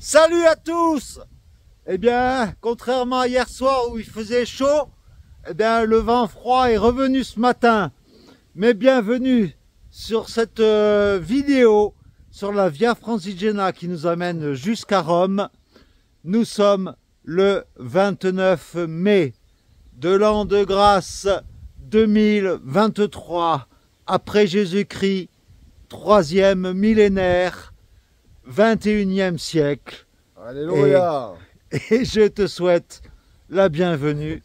Salut à tous! Eh bien, contrairement à hier soir où il faisait chaud, eh bien, le vent froid est revenu ce matin. Mais bienvenue sur cette vidéo sur la Via Francigena qui nous amène jusqu'à Rome. Nous sommes le 29 mai de l'an de grâce 2023 après Jésus-Christ, 3e millénaire, 21e siècle. Alléluia. Et je te souhaite la bienvenue.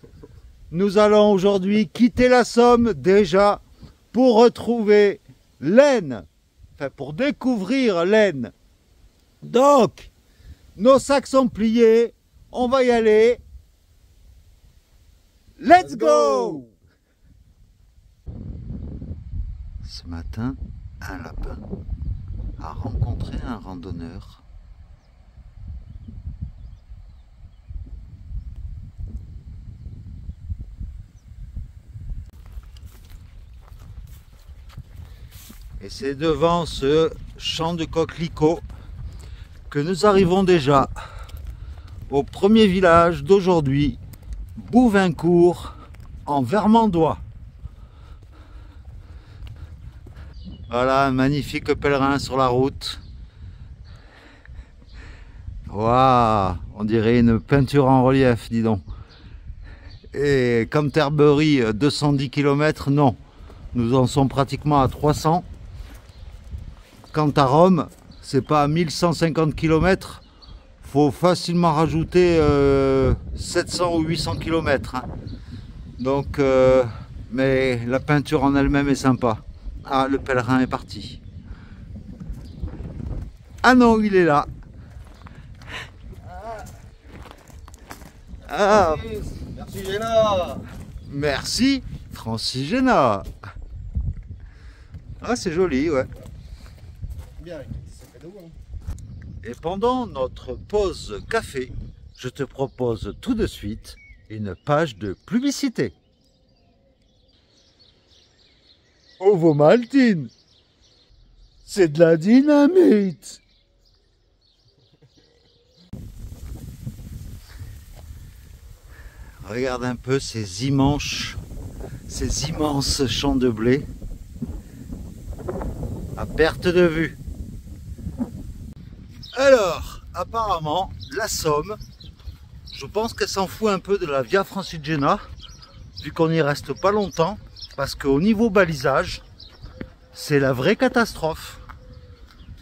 Nous allons aujourd'hui quitter la Somme déjà pour retrouver l'Aisne, enfin pour découvrir l'Aisne. Donc, nos sacs sont pliés, on va y aller. Let's go! Ce matin, un lapin a rencontré un randonneur. Et c'est devant ce champ de coquelicots que nous arrivons déjà au premier village d'aujourd'hui, Bouvincourt, en Vermandois. Voilà un magnifique pèlerin sur la route. Waouh, on dirait une peinture en relief, dis donc. Et Canterbury, 210 km, non. Nous en sommes pratiquement à 300. Quant à Rome, c'est pas à 1150 km. Faut facilement rajouter 700 ou 800 km. Hein. Donc, mais la peinture en elle-même est sympa. Ah, le pèlerin est parti. Ah non, il est là. Ah, Merci Géna. merci Francigena. Ah, c'est joli, ouais. Bien, ça fait d'eau. Et pendant notre pause café, je te propose tout de suite une page de publicité. Ovomaltine, c'est de la dynamite. Regarde un peu ces immenses champs de blé à perte de vue. Alors, apparemment, la Somme, je pense qu'elle s'en fout un peu de la Via Francigena, vu qu'on n'y reste pas longtemps, parce qu'au niveau balisage, c'est la vraie catastrophe.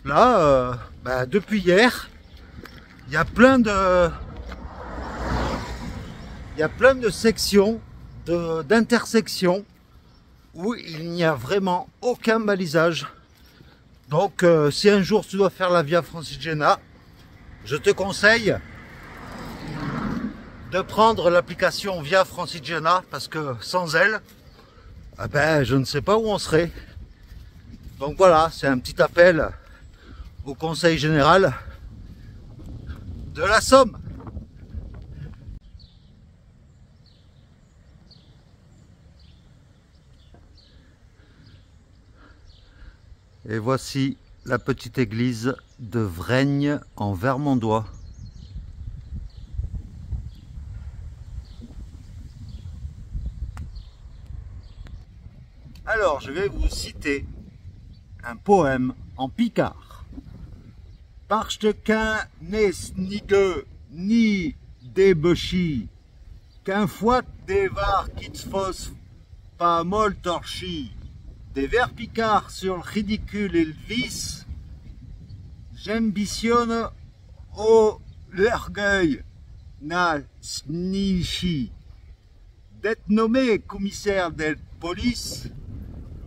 Là, depuis hier, il y a plein de sections, d'intersections, où il n'y a vraiment aucun balisage. Donc, si un jour tu dois faire la Via Francigena, je te conseille de prendre l'application Via Francigena parce que sans elle, je ne sais pas où on serait. Donc voilà, c'est un petit appel au Conseil général de la Somme. Et voici la petite église de Vregnes en Vermandois. Alors, je vais vous citer un poème en picard. Parce qu'un n'est ni gueux, ni débauchi, qu'un fouet des var qui te fosse pas mol torchi, des vers picards sur le ridicule et le vice, j'ambitionne au l'orgueil na snichi d'être nommé commissaire de police.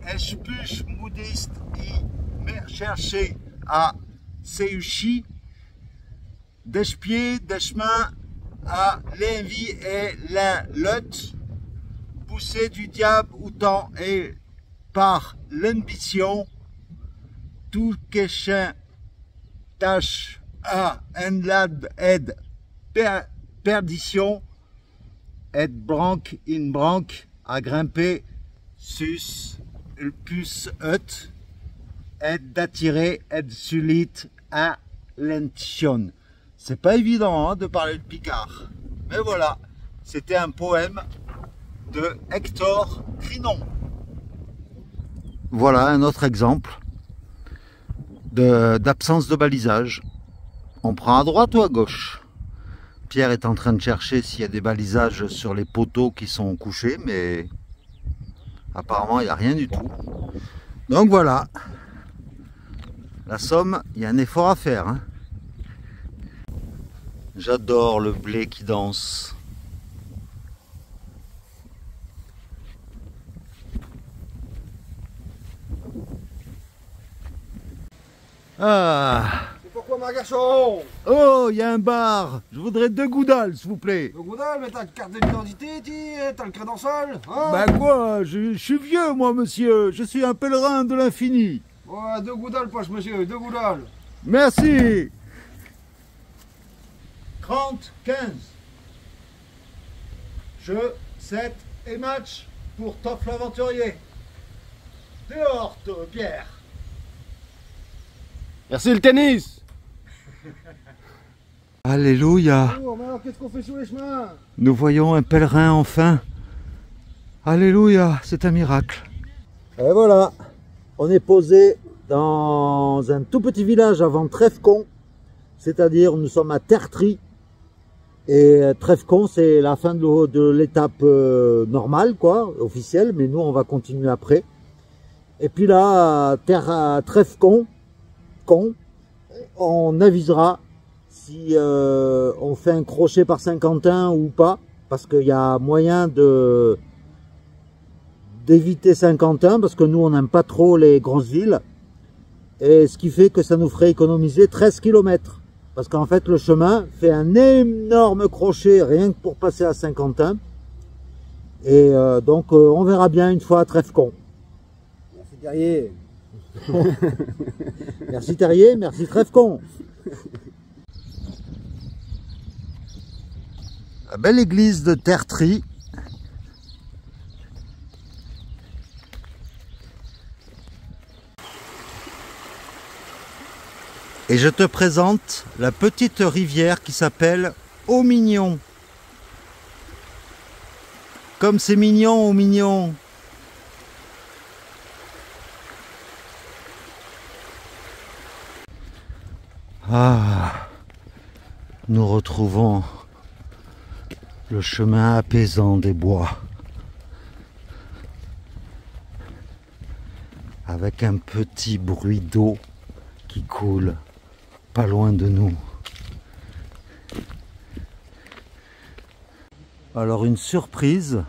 Est-ce plus modeste et me chercher à Seuchi, d'espier des chemins à l'envie et la lutte, pousser du diable autant et par l'ambition, tout question tâche à un lad aide perdition, aide branque in branque à grimper sus le plus aide d'attirer, aide solide à l'intention. C'est pas évident hein, de parler de Picard. Mais voilà, c'était un poème de Hector Crinon. Voilà un autre exemple d'absence de balisage. On prend à droite ou à gauche? Pierre est en train de chercher s'il y a des balisages sur les poteaux qui sont couchés, mais apparemment il n'y a rien du tout. Donc voilà, la Somme, il y a un effort à faire. Hein. J'adore le blé qui danse. Ah. C'est pourquoi ma garçon? Oh, il y a un bar. Je voudrais 2 goudales, s'il vous plaît. Le Goudal, mais t'as une carte d'identité, t'as le crédential, hein? Bah quoi, je suis vieux moi monsieur, je suis un pèlerin de l'infini. Ouais, 2 Goudal, poche monsieur, 2 Goudal. Merci. 30, 15. Jeu, 7 et match pour Top l'aventurier. Dehors, Pierre. Merci le tennis. Alléluia. Oh, mais alors qu'est-ce qu'on fait sur les chemins? Nous voyons un pèlerin enfin. Alléluia, c'est un miracle. Et voilà, on est posé dans un tout petit village avant Trèfcon, c'est-à-dire nous sommes à Tertry. Et Trèfcon, c'est la fin de l'étape normale, quoi, officielle, mais nous on va continuer après. Et puis là, à Trèfcon, on avisera si on fait un crochet par Saint-Quentin ou pas, parce qu'il y a moyen d'éviter Saint-Quentin, parce que nous on n'aime pas trop les grosses villes, et ce qui fait que ça nous ferait économiser 13 km, parce qu'en fait le chemin fait un énorme crochet rien que pour passer à Saint-Quentin, et donc on verra bien une fois à Trèfcon. Merci Terrier. Merci Terrier, merci Trèfcon. La belle église de Tertry. Et je te présente la petite rivière qui s'appelle Aumignon. Comme c'est mignon, Aumignon. Ah, nous retrouvons le chemin apaisant des bois, avec un petit bruit d'eau qui coule pas loin de nous. Alors une surprise,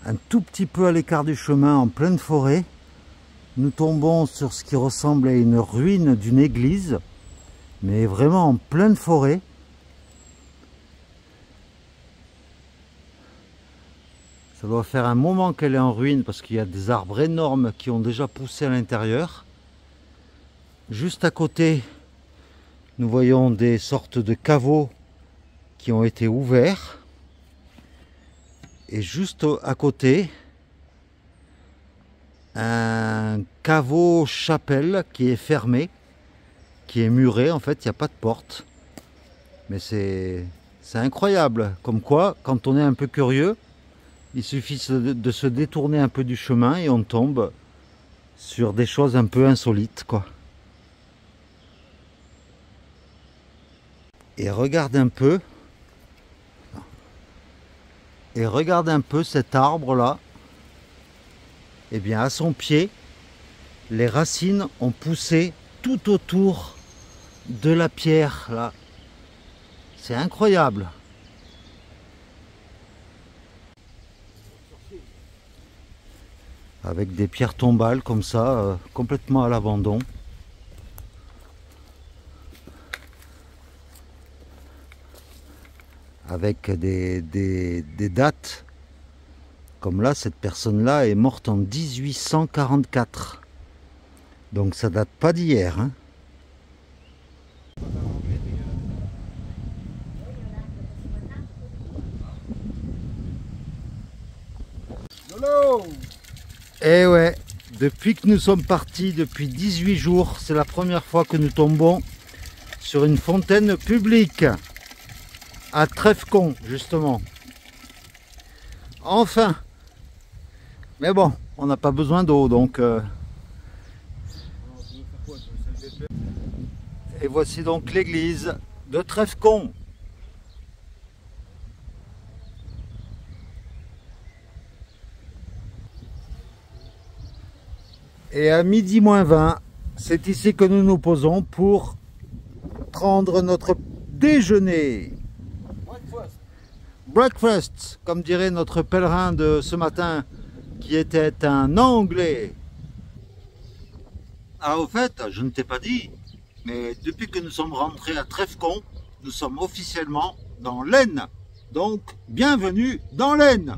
un tout petit peu à l'écart du chemin, en pleine forêt, nous tombons sur ce qui ressemble à une ruine d'une église, mais vraiment en pleine forêt. Ça doit faire un moment qu'elle est en ruine parce qu'il y a des arbres énormes qui ont déjà poussé à l'intérieur. Juste à côté, nous voyons des sortes de caveaux qui ont été ouverts. Et juste à côté, un caveau chapelle qui est fermé, qui est muré. En fait, il n'y a pas de porte. Mais c'est incroyable. Comme quoi, quand on est un peu curieux, il suffit de se détourner un peu du chemin et on tombe sur des choses un peu insolites, quoi. Et regarde un peu. Et regarde un peu cet arbre là. Eh bien à son pied, les racines ont poussé tout autour de la pierre là. C'est incroyable. Avec des pierres tombales comme ça, complètement à l'abandon. Avec des dates, comme là, cette personne-là est morte en 1844. Donc ça date pas d'hier, hein. Lolo. Eh ouais, depuis que nous sommes partis, depuis 18 jours, c'est la première fois que nous tombons sur une fontaine publique à Trèfcon justement. Enfin, mais bon, on n'a pas besoin d'eau donc. Et voici donc l'église de Trèfcon. Et à midi moins 20, c'est ici que nous nous posons pour prendre notre déjeuner. Breakfast, comme dirait notre pèlerin de ce matin, qui était un Anglais. Ah, au fait, je ne t'ai pas dit, mais depuis que nous sommes rentrés à Trèfcon, nous sommes officiellement dans l'Aisne. Donc, bienvenue dans l'Aisne.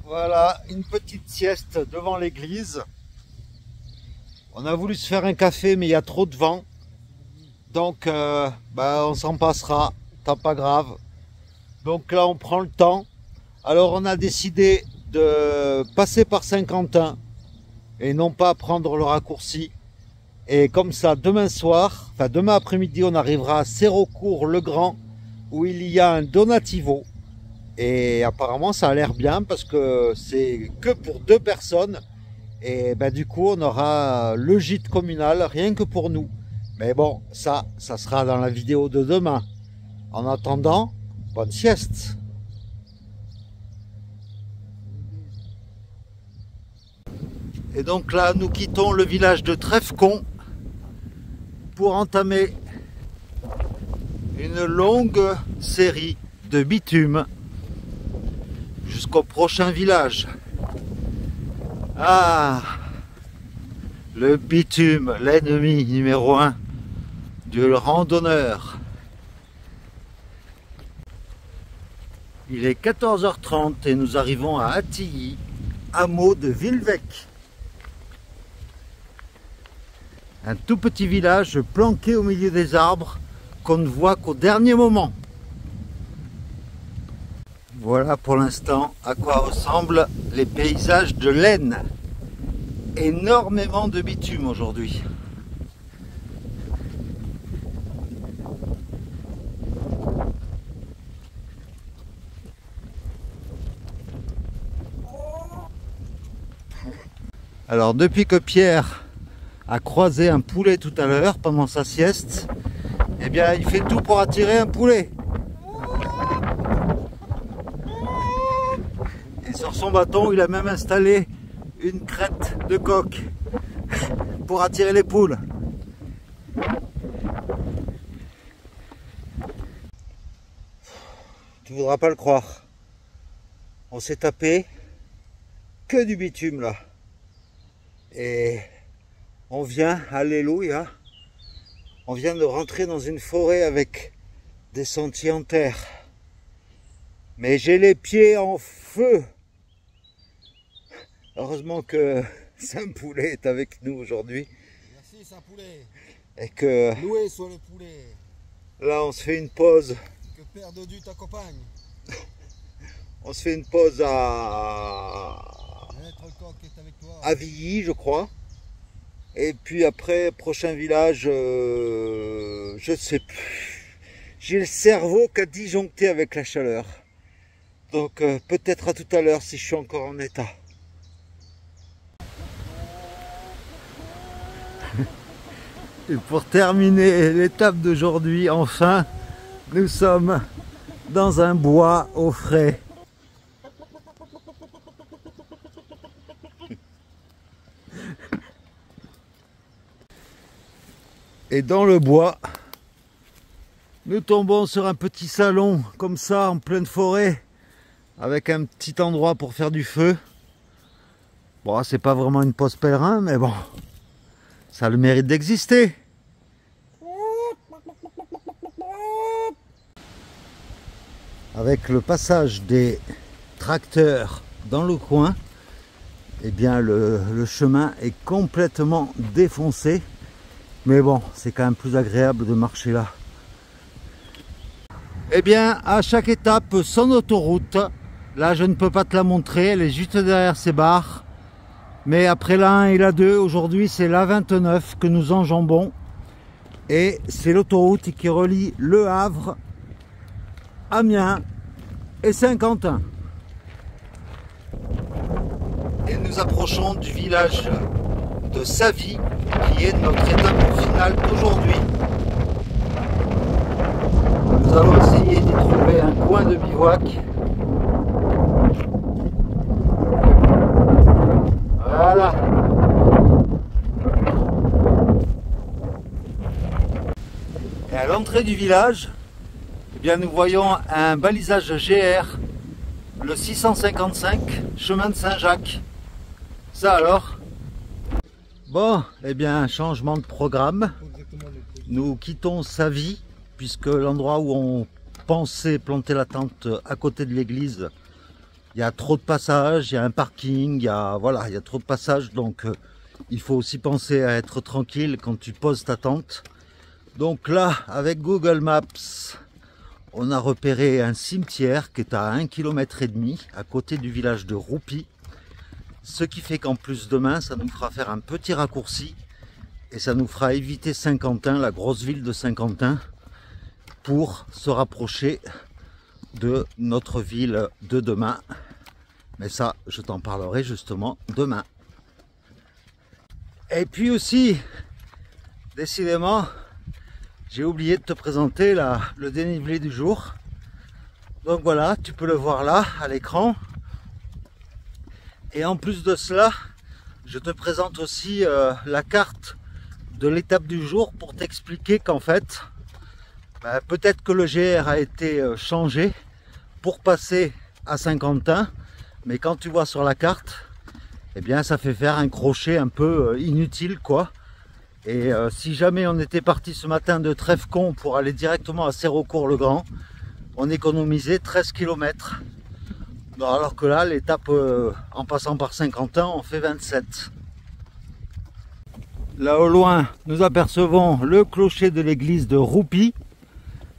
Voilà, une petite sieste devant l'église. On a voulu se faire un café, mais il y a trop de vent. Donc, on s'en passera, tant pas grave. Donc là, on prend le temps. Alors, on a décidé de passer par Saint-Quentin et non pas prendre le raccourci. Et comme ça, demain soir, enfin demain après-midi, on arrivera à Sérocourt-le-Grand où il y a un Donativo. Et apparemment ça a l'air bien parce que c'est que pour 2 personnes. Et du coup on aura le gîte communal rien que pour nous. Mais bon, ça sera dans la vidéo de demain. En attendant, bonne sieste. Et donc là nous quittons le village de Trèfcon pour entamer une longue série de bitume jusqu'au prochain village. Ah, le bitume, l'ennemi numéro 1 du randonneur. Il est 14h30 et nous arrivons à Attilly, hameau de Villevec. Un tout petit village planqué au milieu des arbres qu'on ne voit qu'au dernier moment. Voilà pour l'instant à quoi ressemblent les paysages de l'Aisne. Énormément de bitume aujourd'hui. Alors depuis que Pierre a croisé un poulet tout à l'heure pendant sa sieste, eh bien il fait tout pour attirer un poulet. Sur son bâton, il a même installé une crête de coq pour attirer les poules. Tu voudras pas le croire. On s'est tapé que du bitume là. Et on vient, alléluia, on vient de rentrer dans une forêt avec des sentiers en terre. Mais j'ai les pieds en feu. Heureusement que Saint-Poulet est avec nous aujourd'hui. Merci Saint-Poulet. Et que loué soit le poulet. Là on se fait une pause. Que Père Dodu t'accompagne. On se fait une pause à Maître Coq est avec toi. À Villy, je crois. Et puis après, prochain village, je sais plus. J'ai le cerveau qui a disjoncté avec la chaleur. Donc peut-être à tout à l'heure si je suis encore en état. Et pour terminer l'étape d'aujourd'hui, enfin, nous sommes dans un bois au frais. Et dans le bois, nous tombons sur un petit salon comme ça en pleine forêt, avec un petit endroit pour faire du feu. Bon, c'est pas vraiment une pause pèlerin, mais bon, ça a le mérite d'exister. Avec le passage des tracteurs dans le coin, eh bien le chemin est complètement défoncé. Mais bon, c'est quand même plus agréable de marcher là. Eh bien, à chaque étape, son autoroute. Là, je ne peux pas te la montrer, elle est juste derrière ces barres. Mais après la 1 et la 2, aujourd'hui c'est la 29 que nous enjambons. Et c'est l'autoroute qui relie Le Havre, Amiens et Saint-Quentin. Et nous approchons du village de Savy, qui est notre étape finale d'aujourd'hui. Nous allons essayer d'y trouver un coin de bivouac. Voilà. Et à l'entrée du village, eh bien, nous voyons un balisage GR, le 655, chemin de Saint-Jacques. Ça alors? Bon, eh bien, changement de programme. Nous quittons Savy, puisque l'endroit où on pensait planter la tente à côté de l'église, il y a trop de passages, il y a un parking, il y a trop de passages, donc il faut aussi penser à être tranquille quand tu poses ta tente. Donc là, avec Google Maps, on a repéré un cimetière qui est à 1,5 km à côté du village de Roupy. Ce qui fait qu'en plus demain, ça nous fera faire un petit raccourci et ça nous fera éviter Saint-Quentin, la grosse ville de Saint-Quentin, pour se rapprocher de notre ville de demain. Mais ça, je t'en parlerai justement demain. Et puis aussi, décidément, j'ai oublié de te présenter le dénivelé du jour. Donc voilà, tu peux le voir là, à l'écran. Et en plus de cela, je te présente aussi la carte de l'étape du jour pour t'expliquer qu'en fait, peut-être que le GR a été changé pour passer à Saint-Quentin, mais quand tu vois sur la carte, eh bien ça fait faire un crochet un peu inutile quoi. Et si jamais on était parti ce matin de Trèfcon pour aller directement à Sérocourt-le-Grand, on économisait 13 km. Alors que là, l'étape en passant par Saint-Quentin, on fait 27. Là au loin, nous apercevons le clocher de l'église de Roupy.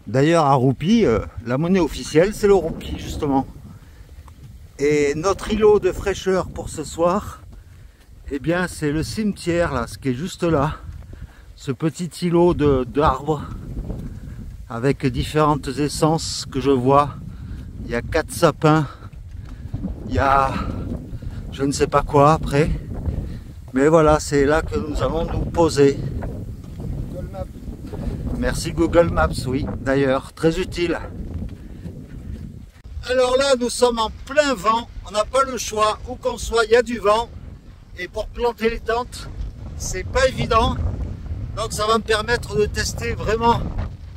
D'ailleurs à Roupy, la monnaie officielle c'est le roupie justement. Et notre îlot de fraîcheur pour ce soir, eh bien c'est le cimetière là, ce qui est juste là. Ce petit îlot d'arbres avec différentes essences que je vois. Il y a 4 sapins. Il y a je ne sais pas quoi après, mais voilà, c'est là que nous allons nous poser. Google Maps. Merci Google Maps, oui, d'ailleurs, très utile. Alors là, nous sommes en plein vent, on n'a pas le choix, où qu'on soit, il y a du vent, et pour planter les tentes, c'est pas évident, donc ça va me permettre de tester vraiment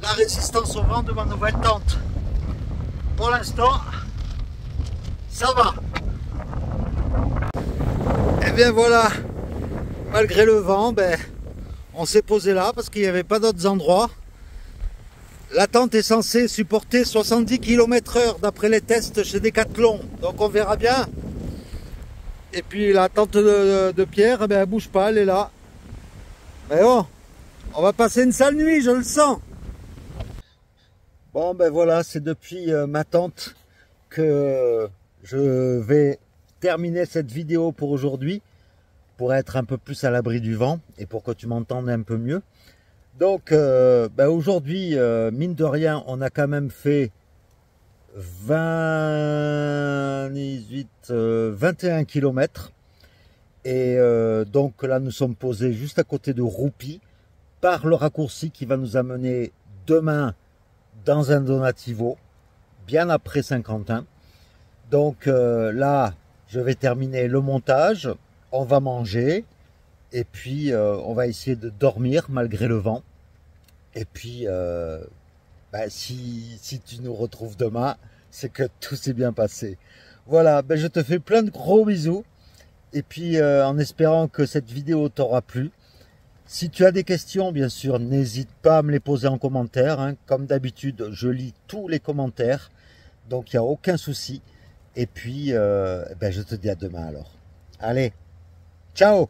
la résistance au vent de ma nouvelle tente. Pour l'instant, ça va. Et bien voilà, malgré le vent, on s'est posé là parce qu'il n'y avait pas d'autres endroits. La tente est censée supporter 70 km/h d'après les tests chez Decathlon, donc on verra bien. Et puis la tente de Pierre, elle bouge pas, elle est là. Mais bon, on va passer une sale nuit, je le sens. Bon voilà, c'est depuis ma tente que je vais terminer cette vidéo pour aujourd'hui, pour être un peu plus à l'abri du vent et pour que tu m'entendes un peu mieux. Donc aujourd'hui, mine de rien, on a quand même fait 21 km. Et donc là, nous sommes posés juste à côté de Roupy par le raccourci qui va nous amener demain dans un Donativo, bien après Saint-Quentin. Donc là, je vais terminer le montage, on va manger et puis on va essayer de dormir malgré le vent. Et puis si tu nous retrouves demain, c'est que tout s'est bien passé. Voilà, je te fais plein de gros bisous et puis en espérant que cette vidéo t'aura plu. Si tu as des questions, bien sûr, n'hésite pas à me les poser en commentaire, hein. Comme d'habitude, je lis tous les commentaires, donc il n'y a aucun souci. Et puis, je te dis à demain alors. Allez, ciao!